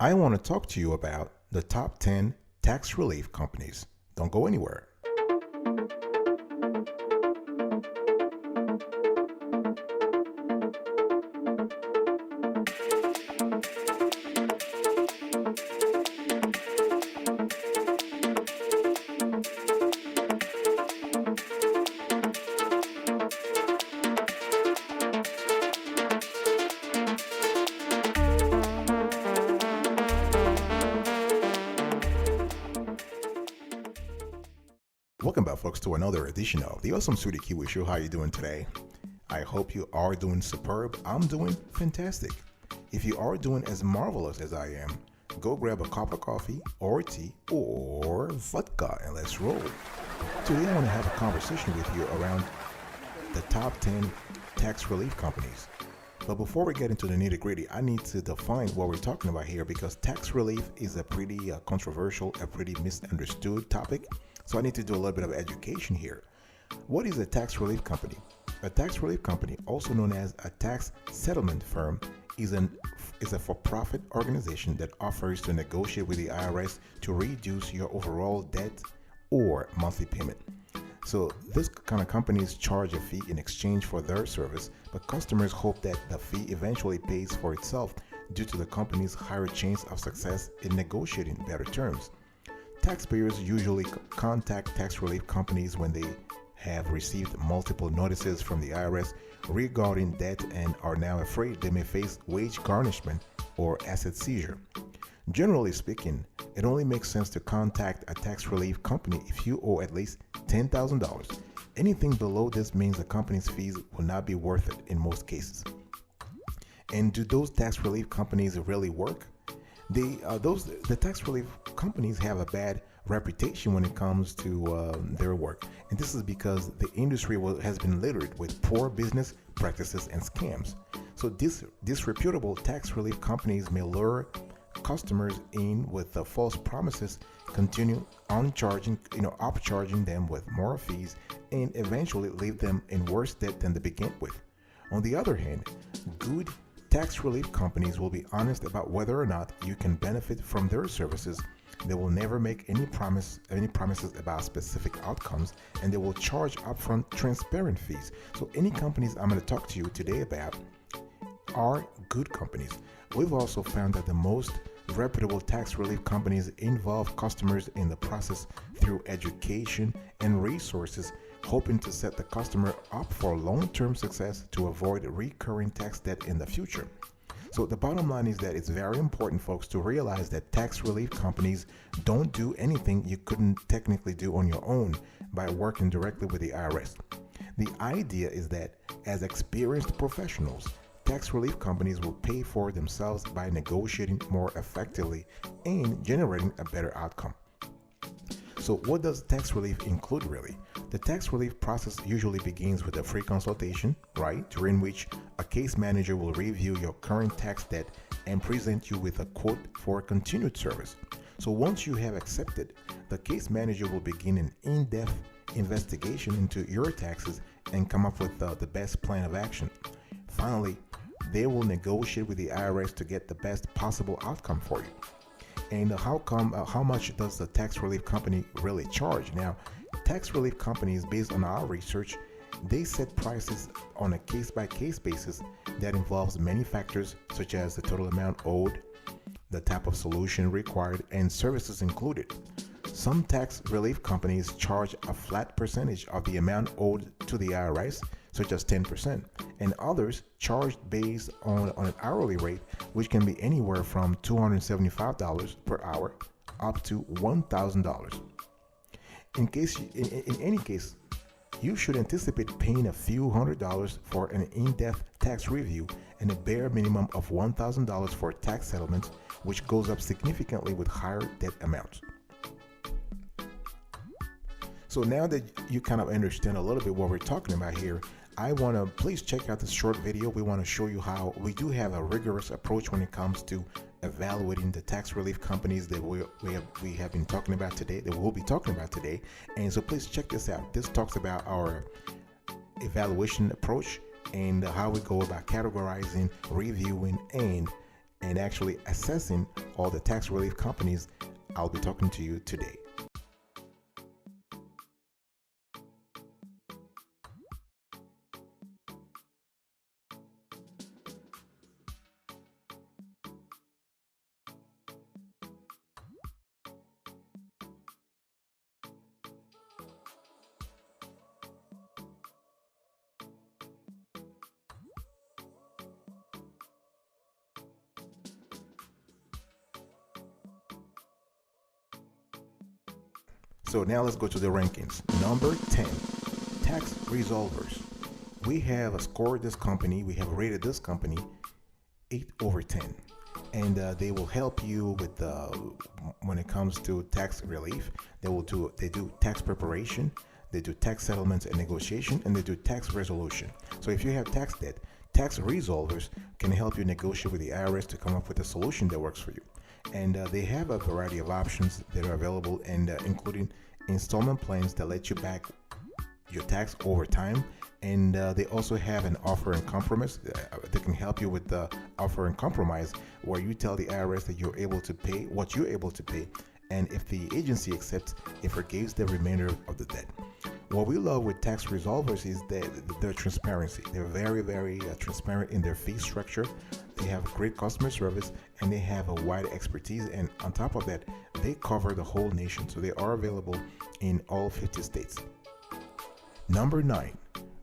I want to talk to you about the top 10 tax relief companies. Don't go anywhere. Welcome back, folks, to another edition of the Awesome Sweetie Kiwi Show. How you doing today? I hope you are doing superb. I'm doing fantastic. If you are doing as marvelous as I am, go grab a cup of coffee or tea or vodka and let's roll. Today I want to have a conversation with you around the top 10 tax relief companies. But before we get into the nitty-gritty, I need to define what we're talking about here because tax relief is a pretty controversial, a pretty misunderstood topic. So I need to do a little bit of education here. What is a tax relief company? A tax relief company, also known as a tax settlement firm, is a for-profit organization that offers to negotiate with the IRS to reduce your overall debt or monthly payment. So this kind of companies charge a fee in exchange for their service, but customers hope that the fee eventually pays for itself due to the company's higher chance of success in negotiating better terms. Taxpayers usually contact tax relief companies when they have received multiple notices from the IRS regarding debt and are now afraid they may face wage garnishment or asset seizure. Generally speaking, it only makes sense to contact a tax relief company if you owe at least $10,000. Anything below this means the company's fees will not be worth it in most cases. And do those tax relief companies really work? The tax relief companies have a bad reputation when it comes to their work, and this is because the industry has been littered with poor business practices and scams. So disreputable tax relief companies may lure customers in with the false promises, continue upcharging them with more fees, and eventually leave them in worse debt than they began with. On the other hand, good tax relief companies will be honest about whether or not you can benefit from their services. They will never make any promises about specific outcomes, and they will charge upfront transparent fees. So any companies I'm going to talk to you today about are good companies. We've also found that the most reputable tax relief companies involve customers in the process through education and resources, hoping to set the customer up for long-term success to avoid recurring tax debt in the future. So the bottom line is that it's very important, folks, to realize that tax relief companies don't do anything you couldn't technically do on your own by working directly with the IRS. The idea is that as experienced professionals, tax relief companies will pay for themselves by negotiating more effectively and generating a better outcome. So what does tax relief include really? The tax relief process usually begins with a free consultation, right? During which a case manager will review your current tax debt and present you with a quote for continued service. So once you have accepted, the case manager will begin an in-depth investigation into your taxes and come up with the best plan of action. Finally, they will negotiate with the IRS to get the best possible outcome for you. And how much does the tax relief company really charge? Now, tax relief companies, based on our research, they set prices on a case-by-case basis that involves many factors such as the total amount owed, the type of solution required, and services included. Some tax relief companies charge a flat percentage of the amount owed to the IRS, such as 10%, and others charge based on an hourly rate, which can be anywhere from $275 per hour up to $1,000. In any case, you should anticipate paying a few $100s for an in-depth tax review and a bare minimum of $1,000 for tax settlements, which goes up significantly with higher debt amounts. So now that you kind of understand a little bit what we're talking about here, I want to please check out this short video. We want to show you how we do have a rigorous approach when it comes to evaluating the tax relief companies that we have been talking about today, that we'll be talking about today. And so please check this out. This talks about our evaluation approach and how we go about categorizing, reviewing, and and actually assessing all the tax relief companies I'll be talking to you today. So now let's go to the rankings. Number 10, tax resolvers. We have scored this company, we have rated this company 8/10. And they will help you with when it comes to tax relief. They do tax preparation, they do tax settlements and negotiation, and they do tax resolution. So if you have tax debt, tax resolvers can help you negotiate with the IRS to come up with a solution that works for you. And they have a variety of options that are available, and including installment plans that let you back your tax over time. And they also have an offer and compromise. They can help you with the offer and compromise, where you tell the IRS that you're able to pay what you're able to pay, and if the agency accepts, it forgives the remainder of the debt. What we love with tax resolvers is their transparency. They're very, very transparent in their fee structure. They have great customer service, and they have a wide expertise. And on top of that, they cover the whole nation. So they are available in all 50 states. Number 9,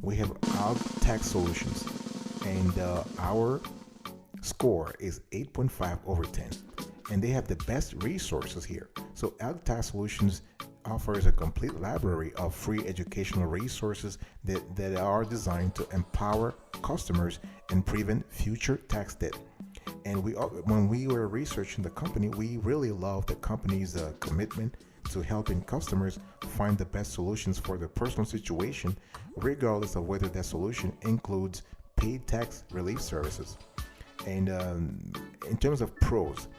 we have ALG Tax Solutions, and our score is 8.5/10. And they have the best resources here. So ALG Tax Solutions offers a complete library of free educational resources that are designed to empower customers and prevent future tax debt. And when we were researching the company, we really love the company's commitment to helping customers find the best solutions for their personal situation, regardless of whether that solution includes paid tax relief services. And in terms of pros,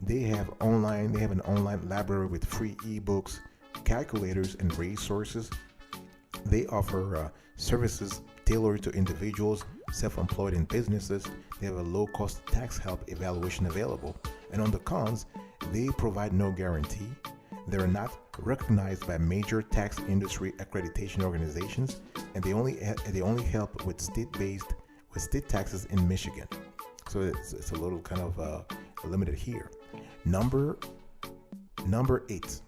they have an online library with free ebooks, calculators, and resources. They offer services tailored to individuals, self-employed, and businesses. They have a low-cost tax help evaluation available. And on the cons, they provide no guarantee. They're not recognized by major tax industry accreditation organizations, and they only help with state taxes in Michigan. So it's a little kind of limited here. Number 8.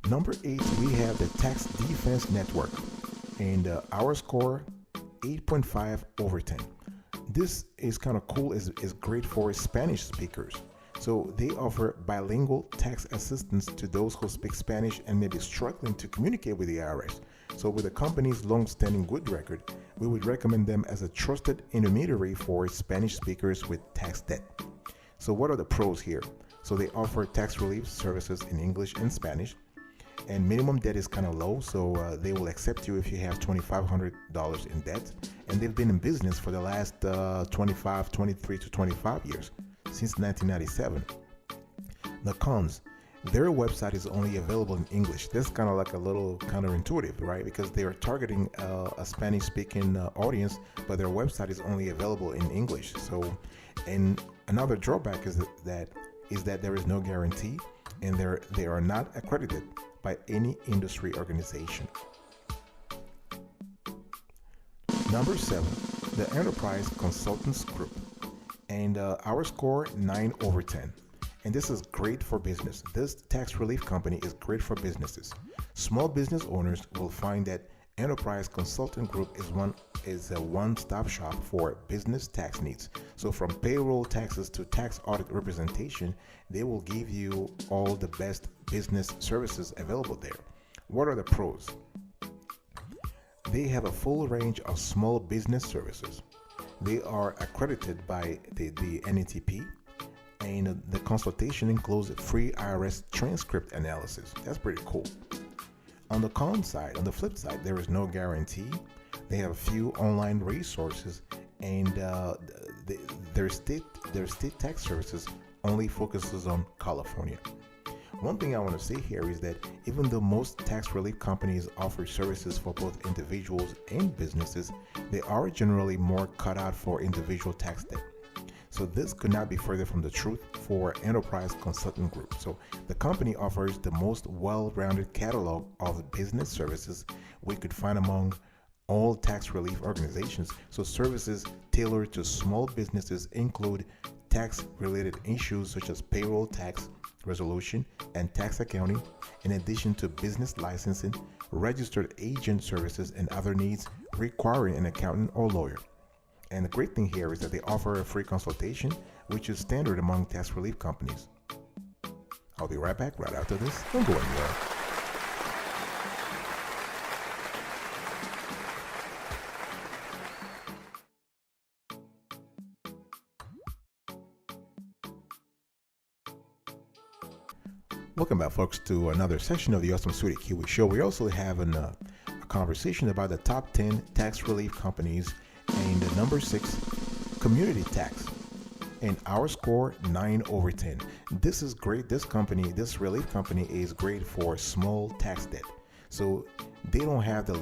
Number 8, we have the Tax Defense Network, and our score 8.5/10. This is kind of cool. is great for Spanish speakers. So they offer bilingual tax assistance to those who speak Spanish and may be struggling to communicate with the IRS. So with the company's long-standing good record, we would recommend them as a trusted intermediary for Spanish speakers with tax debt. So what are the pros here? So they offer tax relief services in English and Spanish, and minimum debt is kind of low, so they will accept you if you have $2,500 in debt. And they've been in business for the last 23 to 25 years, since 1997. The cons, their website is only available in English. This is kind of like a little counterintuitive, right? Because they are targeting a Spanish-speaking audience, but their website is only available in English. So, and another drawback is that there is no guarantee, and they are not accredited by any industry organization. Number 7, the Enterprise Consultants Group, and our score 9/10. And this is great for business. This tax relief company is great for businesses. Small business owners will find that Enterprise Consultant Group is a one-stop shop for business tax needs. So from payroll taxes to tax audit representation, they will give you all the best business services available there. What are the pros? They have a full range of small business services. They are accredited by the NATP, and the consultation includes free IRS transcript analysis. That's pretty cool. On the con side, on the flip side, there is no guarantee. They have a few online resources, and their state tax services only focuses on California. One thing I want to say here is that even though most tax relief companies offer services for both individuals and businesses, they are generally more cut out for individual tax debt. So this could not be further from the truth for Enterprise Consulting Group. So the company offers the most well-rounded catalog of business services we could find among all tax relief organizations. So services tailored to small businesses include tax-related issues such as payroll tax resolution and tax accounting, in addition to business licensing, registered agent services, and other needs requiring an accountant or lawyer. And the great thing here is that they offer a free consultation, which is standard among tax relief companies. I'll be right back right after this. Don't go anywhere. Welcome back, folks, to another session of the Awesome Sweetie Kiwi Show. We also have a conversation about the top 10 tax relief companies and the number 6, community tax. And our score, 9 over 10. This is great. This relief company is great for small tax debt. So they don't have the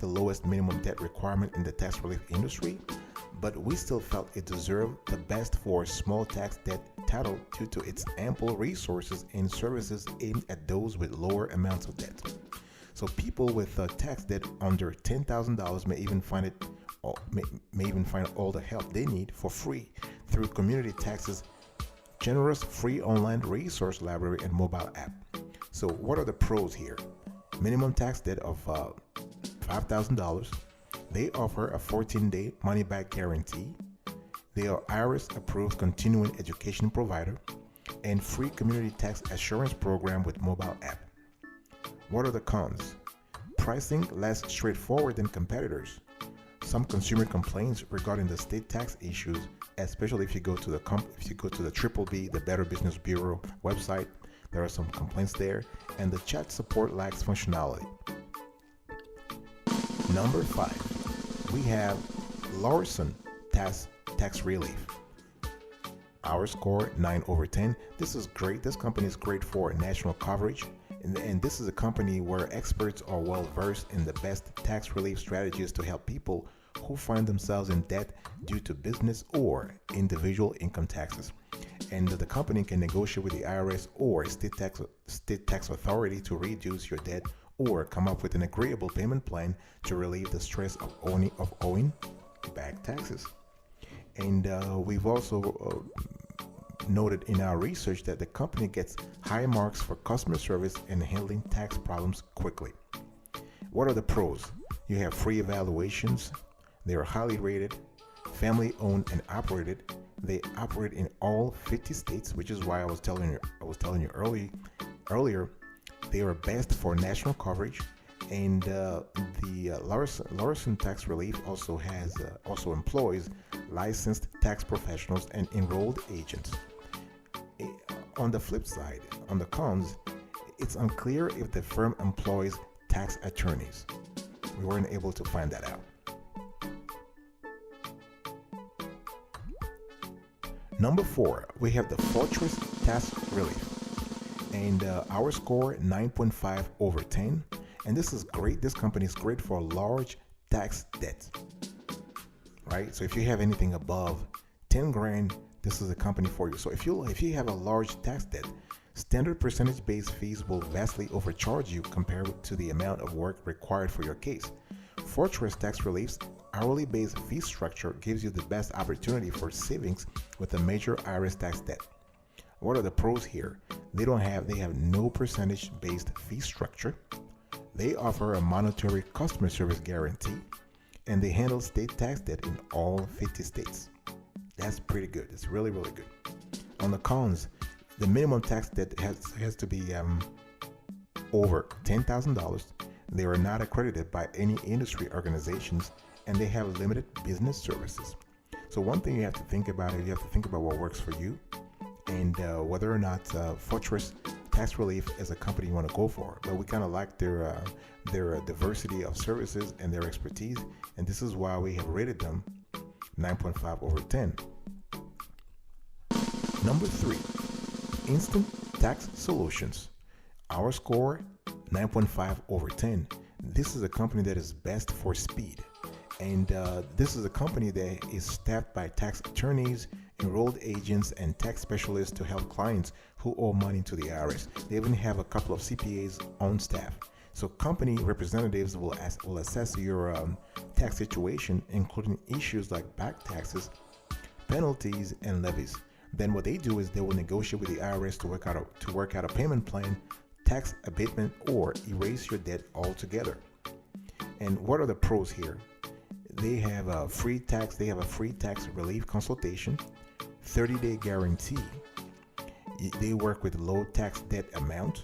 lowest minimum debt requirement in the tax relief industry, but we still felt it deserved the best for small tax debt title due to its ample resources and services aimed at those with lower amounts of debt. So people with tax debt under $10,000 may even find all the help they need for free through Community Tax's generous free online resource library and mobile app. So what are the pros here? Minimum tax debt of $5,000. They offer a 14-day money-back guarantee. They are IRS-approved continuing education provider and free community tax assurance program with mobile app. What are the cons? Pricing less straightforward than competitors. Some consumer complaints regarding the state tax issues, especially if you go to the Triple B, the Better Business Bureau website. There are some complaints there, and the chat support lacks functionality. Number 5, we have Larson Tax Relief. Our score, 9 over 10. This is great. This company is great for national coverage. And this is a company where experts are well versed in the best tax relief strategies to help people who find themselves in debt due to business or individual income taxes. And the company can negotiate with the IRS or state tax authority to reduce your debt or come up with an agreeable payment plan to relieve the stress of owing back taxes. And we've also noted in our research that the company gets high marks for customer service and handling tax problems quickly. What are the pros? You have free evaluations. They are highly rated, family owned and operated. They operate in all 50 states, which is why I was telling you earlier, they are best for national coverage. And the Larson Tax Relief also employs licensed tax professionals and enrolled agents. On the flip side, on the cons, it's unclear if the firm employs tax attorneys. We weren't able to find that out. Number 4, we have the Fortress Tax Relief, and our score 9.5 over 10. And this is great. This company is great for large tax debt, right? So if you have anything above 10 grand, this is a company for you. So if you have a large tax debt, standard percentage-based fees will vastly overcharge you compared to the amount of work required for your case. Fortress Tax Relief's hourly-based fee structure gives you the best opportunity for savings with a major IRS tax debt. What are the pros here? They have no percentage-based fee structure. They offer a monetary customer service guarantee, and they handle state tax debt in all 50 states. That's pretty good. It's really, really good. On the cons, the minimum tax debt has to be over $10,000. They are not accredited by any industry organizations, and they have limited business services. So one thing you have to think about is you have to think about what works for you, and whether or not Fortress Tax Relief is a company you want to go for. But we kind of like their diversity of services and their expertise, and this is why we have rated them 9.5 over 10. Number 3, Instant Tax Solutions. Our score 9.5 over 10. This is a company that is best for speed. And this is a company that is staffed by tax attorneys, enrolled agents, and tax specialists to help clients who owe money to the IRS. They even have a couple of CPAs on staff. So company representatives will assess your tax situation, including issues like back taxes, penalties, and levies. Then what they do is they will negotiate with the IRS to work out a payment plan, tax abatement, or erase your debt altogether. And what are the pros here? They have a free tax relief consultation, 30-day guarantee. They work with low tax debt amount,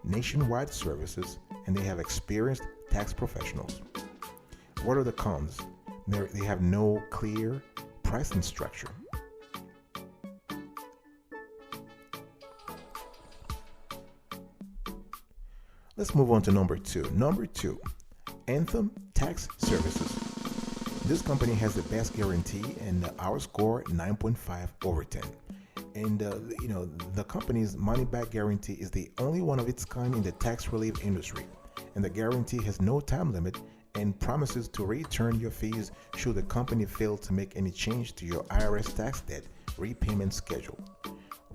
nationwide services, and they have experienced tax professionals. What are the cons? They have no clear pricing structure. Let's move on to number two. Number two, Anthem Tax Services. This company has the best guarantee, and our score 9.5 over 10. And the company's money-back guarantee is the only one of its kind in the tax relief industry. And the guarantee has no time limit and promises to return your fees should the company fail to make any change to your IRS tax debt repayment schedule.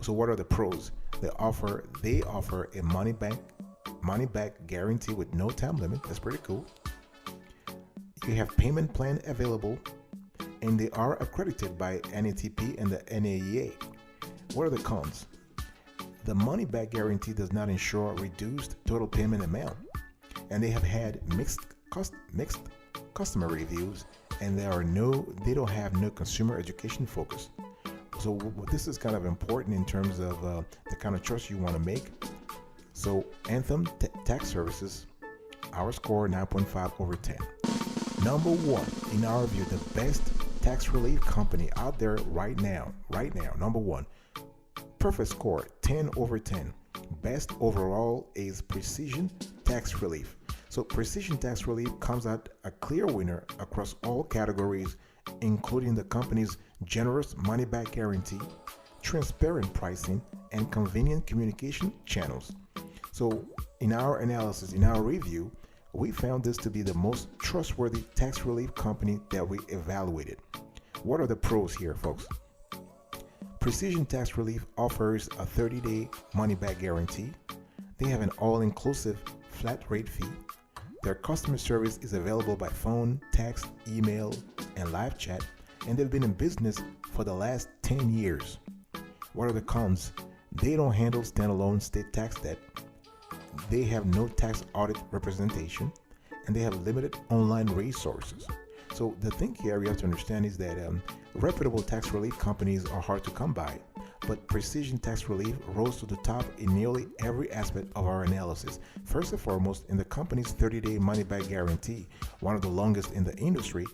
So what are the pros? They offer a money-back guarantee with no time limit. That's pretty cool. You have payment plan available, and they are accredited by NATP and the NAEA. What are the cons? The money-back guarantee does not ensure reduced total payment amount, and they have had mixed customer reviews, and they don't have no consumer education focus. So this is kind of important in terms of the kind of choice you want to make. So Anthem Tax Services, our score 9.5 over 10. Number one, in our view, the best tax relief company out there right now. Number one, perfect score 10 over 10. Best overall is Precision Tax Relief. So Precision Tax Relief comes out a clear winner across all categories, including the company's generous money-back guarantee, transparent pricing, and convenient communication channels. So in our analysis, in our review, we found this to be the most trustworthy tax relief company that we evaluated. What are the pros here, folks? Precision Tax Relief offers a 30-day money-back guarantee. They have an all-inclusive flat rate fee. Their customer service is available by phone, text, email, and live chat, and they've been in business for the last 10 years. What are the cons? They don't handle standalone state tax debt. They have no tax audit representation, and they have limited online resources. So the thing here you have to understand is that reputable tax relief companies are hard to come by, but Precision Tax Relief rose to the top in nearly every aspect of our analysis. First and foremost, in the company's 30-day money-back guarantee, one of the longest in the industry.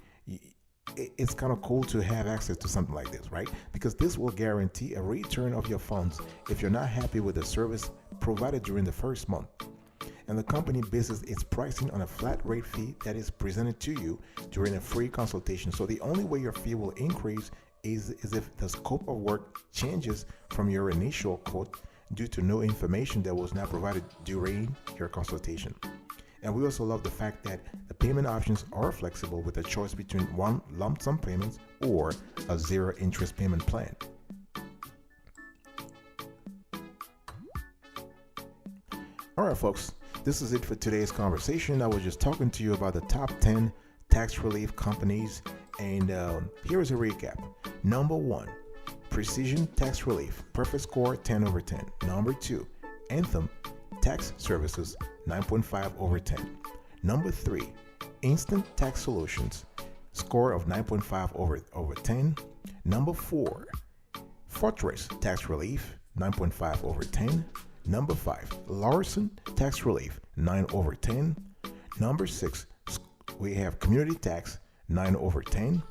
It's kind of cool to have access to something like this, right? Because this will guarantee a return of your funds if you're not happy with the service provided during the first month. And the company bases its pricing on a flat rate fee that is presented to you during a free consultation. So the only way your fee will increase is if the scope of work changes from your initial quote due to no information that was not provided during your consultation. And we also love the fact that the payment options are flexible with a choice between one lump sum payments or a zero interest payment plan. All right, folks, this is it for today's conversation. I was just talking to you about the top 10 tax relief companies, and here is a recap. Number one, Precision Tax Relief, perfect score 10 over 10. Number two, Anthem Tax Services, 9.5 over 10. Number three, Instant Tax Solutions, score of 9.5 over 10. Number four, Fortress Tax Relief, 9.5 over 10. Number five, Larson Tax Relief, 9 over 10. Number six, we have Community Tax, 9 over 10.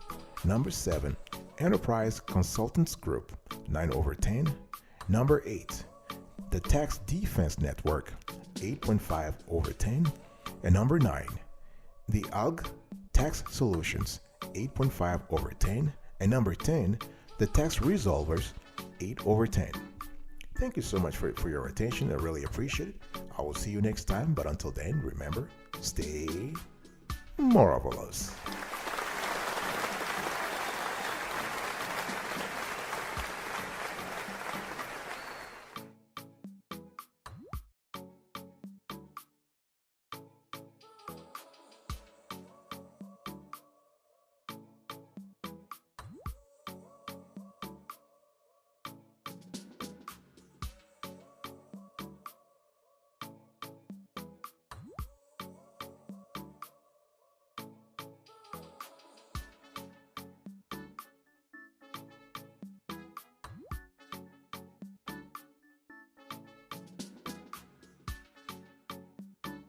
Number seven, Enterprise Consultants Group, 9 over 10. Number eight, the Tax Defense Network, 8.5 over 10. And number 9, the ALG Tax Solutions, 8.5 over 10. And number 10, the Tax Resolvers, 8 over 10. Thank you so much for your attention. I really appreciate it. I will see you next time, but until then, remember, stay marvelous.